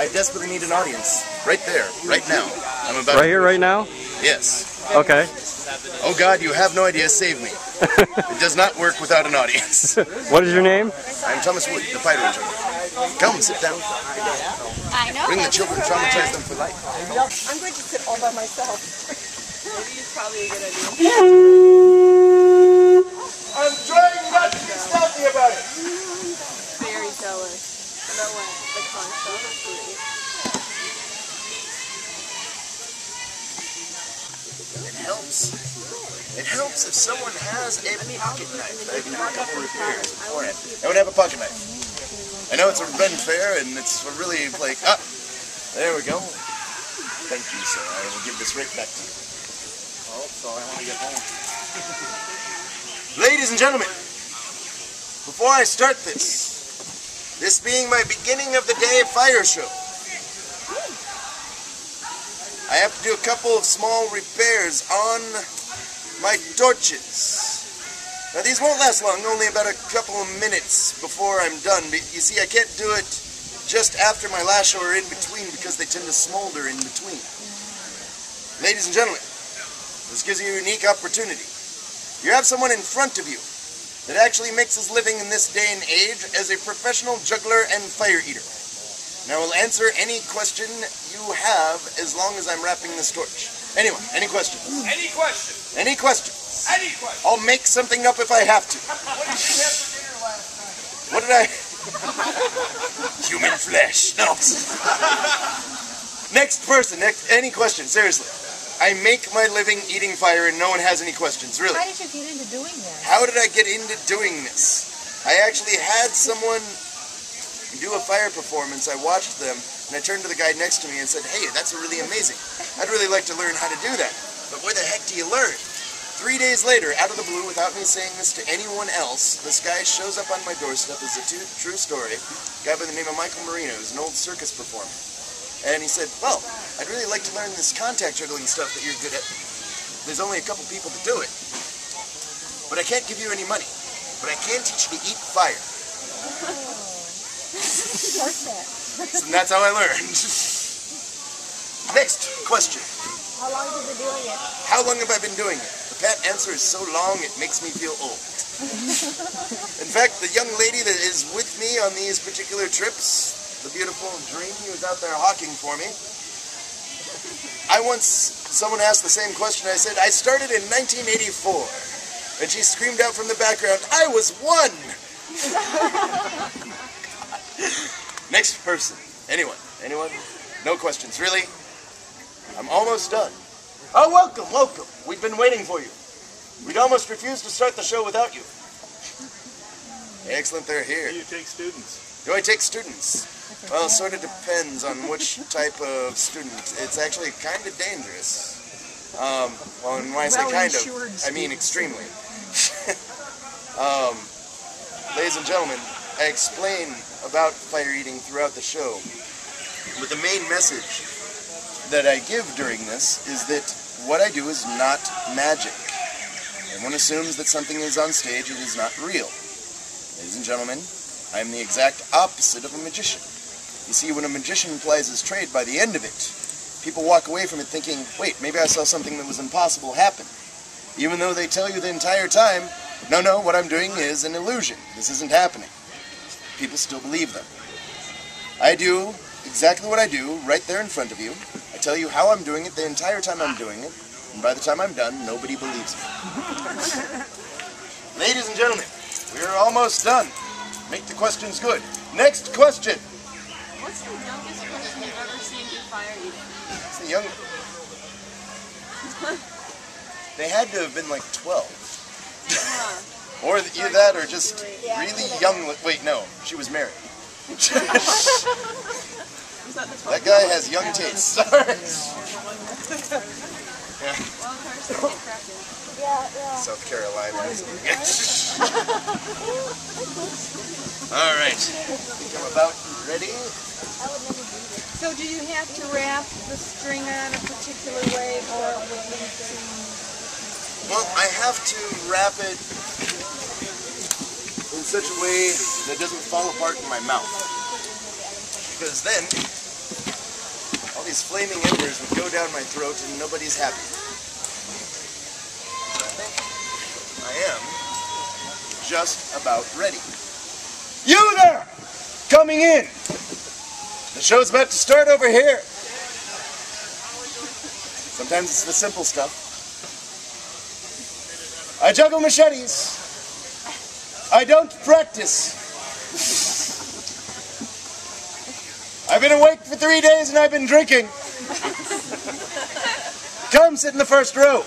I desperately need an audience. Right there, right now. I'm about right here, right now? Yes. Okay. Oh God, you have no idea. Save me. It does not work without an audience. What is your name? I'm Thomas Wood, the Pyro Juggler. Come, sit down. I know. Bring the children, traumatize them for life. I'm going to sit all by myself. Maybe it's probably a good idea. I'm trying not to be stealthy about it. Very jealous. About what? The concept. It helps if someone has a pocket knife. I can do a couple repairs beforehand. I would have a pocket knife. I know it's been fair, and it's really like, there we go. Thank you, sir. I will give this right back to you. Oh, so I want to get home. Ladies and gentlemen, before I start this being my beginning of the day fire show, I have to do a couple of small repairs on my torches. Now these won't last long, only about a couple of minutes before I'm done. But you see, I can't do it just after my lash or in between because they tend to smolder in between. Ladies and gentlemen, this gives you a unique opportunity. You have someone in front of you that actually makes his living in this day and age as a professional juggler and fire eater. And I will answer any question you have as long as I'm wrapping this torch. Anyone, any questions? Any question? Any questions? Any question? I'll make something up if I have to. What did you have for dinner last night? What did I... Human flesh. No. Next person, any question, seriously. I make my living eating fire and no one has any questions, really. How did you get into doing this? How did I get into doing this? I actually had someone do a fire performance. I watched them, and I turned to the guy next to me and said, hey, that's really amazing. I'd really like to learn how to do that. But where the heck do you learn? 3 days later, out of the blue, without me saying this to anyone else, this guy shows up on my doorstep. It's a true story. A guy by the name of Michael Marino, who's an old circus performer. And he said, well, I'd really like to learn this contact juggling stuff that you're good at. There's only a couple people to do it. But I can't give you any money. But I can teach you to eat fire. And that's how I learned. Next question. How long have you been doing it? How long have I been doing it? The pat answer is so long it makes me feel old. In fact, the young lady that is with me on these particular trips, the beautiful Dream, who was out there hawking for me, someone asked the same question. I said, I started in 1984. And she screamed out from the background, I was 1! Next person. Anyone? Anyone? No questions. Really? I'm almost done. Oh, welcome, welcome. We've been waiting for you. We'd almost refused to start the show without you. Excellent, they're here. Do you take students? Do I take students? Well, it sort of depends on which type of student. It's actually kind of dangerous. Well, and when I say kind of, I mean extremely. Ladies and gentlemen, I explain about fire eating throughout the show, but the main message that I give during this is that what I do is not magic. Everyone assumes that something is on stage, it is not real. Ladies and gentlemen, I am the exact opposite of a magician. You see, when a magician plies his trade, by the end of it, people walk away from it thinking, wait, maybe I saw something that was impossible happen. Even though they tell you the entire time, no, what I'm doing is an illusion. This isn't happening. People still believe them. I do exactly what I do right there in front of you. I tell you how I'm doing it the entire time I'm doing it, and by the time I'm done, nobody believes me. Ladies and gentlemen, we're almost done. Make the questions good. Next question. What's the youngest person you've ever seen do fire eating? It's the young... They had to have been like 12. Or either that or just really young... Wait, no. She was married. That guy has young tastes. Sorry. Yeah. South Carolina. All right. I think I'm about ready. So do you have to wrap the string on a particular way, or would you to... Well, I have to wrap it in such a way that it doesn't fall apart in my mouth. Because then these flaming embers would go down my throat and nobody's happy. I am just about ready. You there! Coming in! The show's about to start over here. Sometimes it's the simple stuff. I juggle machetes. I don't practice. I've been awake for 3 days and I've been drinking. Come sit in the first row.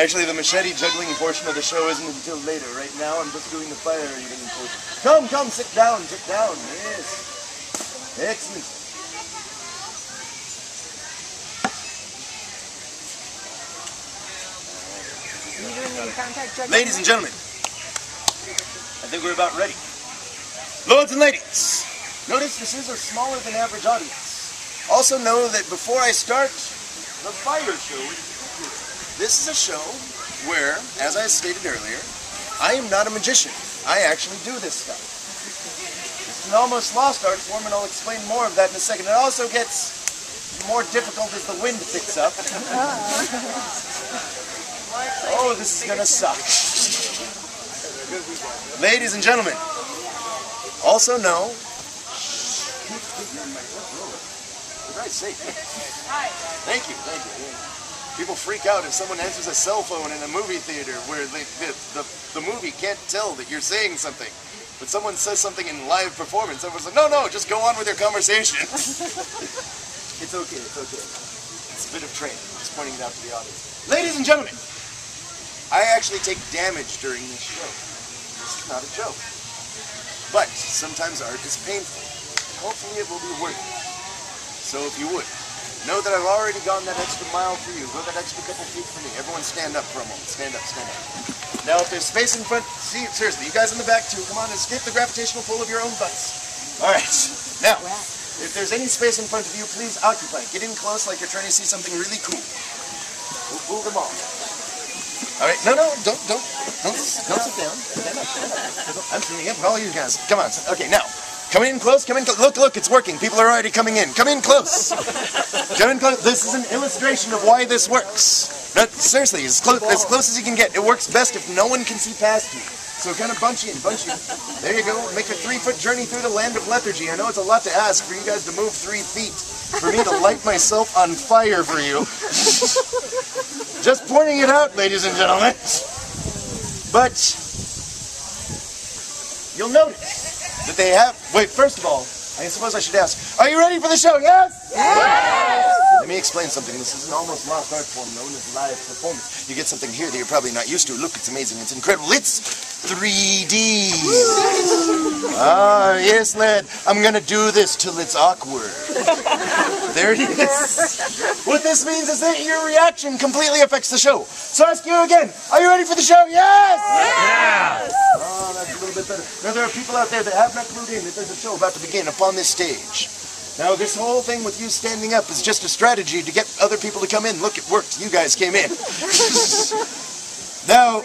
Actually, the machete juggling portion of the show isn't until later. Right now, I'm just doing the fire eating portion. Come, sit down, Yes. Excellent. Ladies and gentlemen, I think we're about ready. Lords and ladies, notice this is a smaller than average audience. Also know that before I start the fire show, this is a show where, as I stated earlier, I am not a magician. I actually do this stuff. It's an almost lost art form, and I'll explain more of that in a second. It also gets more difficult as the wind picks up. Oh, this is gonna suck. Ladies and gentlemen, also know... What did I say? Thank you. People freak out if someone answers a cell phone in a movie theater where the movie can't tell that you're saying something. But someone says something in live performance, everyone's like, no, just go on with your conversation. It's okay. It's a bit of training. Just pointing it out to the audience. Ladies and gentlemen, I actually take damage during this show. This is not a joke. But sometimes art is painful. Hopefully it will be worth it. So if you would, know that I've already gone that extra mile for you. Go that extra couple feet for me. Everyone stand up for a moment. Stand up. Now if there's space in front, see, seriously, you guys in the back too, come on, escape the gravitational pull of your own butts. Alright, now, if there's any space in front of you, please occupy it. Get in close like you're trying to see something really cool. We'll fool them all. Alright, no, don't sit down. Stand up. I'm standing up for all you guys. Come on, okay, now, come in close. Look, it's working. People are already coming in. Come in close. This is an illustration of why this works. No, seriously, as close as you can get. It works best if no one can see past you. So kind of bunch you in. There you go. Make a 3-foot journey through the land of lethargy. I know it's a lot to ask for you guys to move 3 feet. For me to light myself on fire for you. Just pointing it out, ladies and gentlemen. But you'll notice that they have... Wait, first of all, I suppose I should ask, are you ready for the show? Yes? Yes! Let me explain something. This is an almost lost art form known as live performance. You get something here that you're probably not used to. Look, it's amazing. It's incredible. It's 3D. Ah, yes, lad. I'm going to do this till it's awkward. There it is. What this means is that your reaction completely affects the show. So I ask you again, are you ready for the show? Yes! Yes! Oh, that's a little bit better. Now, there are people out there that have not clued in that there's a show about to begin upon this stage. Now, this whole thing with you standing up is just a strategy to get other people to come in. Look, it worked. You guys came in. Now,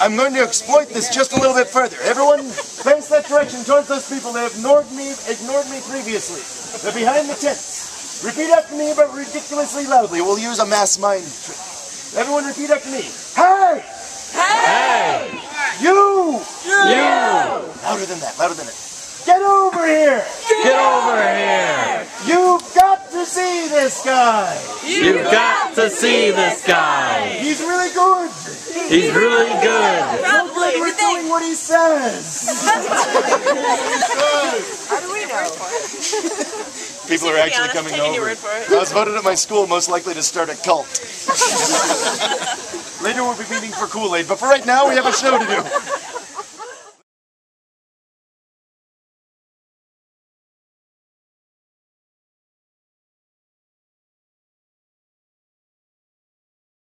I'm going to exploit this just a little bit further. Everyone, face that direction towards those people that have ignored me previously. They're behind the tents. Repeat after me, but ridiculously loudly. We'll use a mass mind trick. Everyone repeat after me. Hey! Hey! You! Louder than that. Get over here! Get over here! You've got to see this guy! You've got to see this guy! He's really good! He's really good! Probably. We're doing what he says! How do we know? People are actually coming over. I was voted at my school most likely to start a cult. Later we'll be meeting for Kool-Aid, but for right now we have a show to do.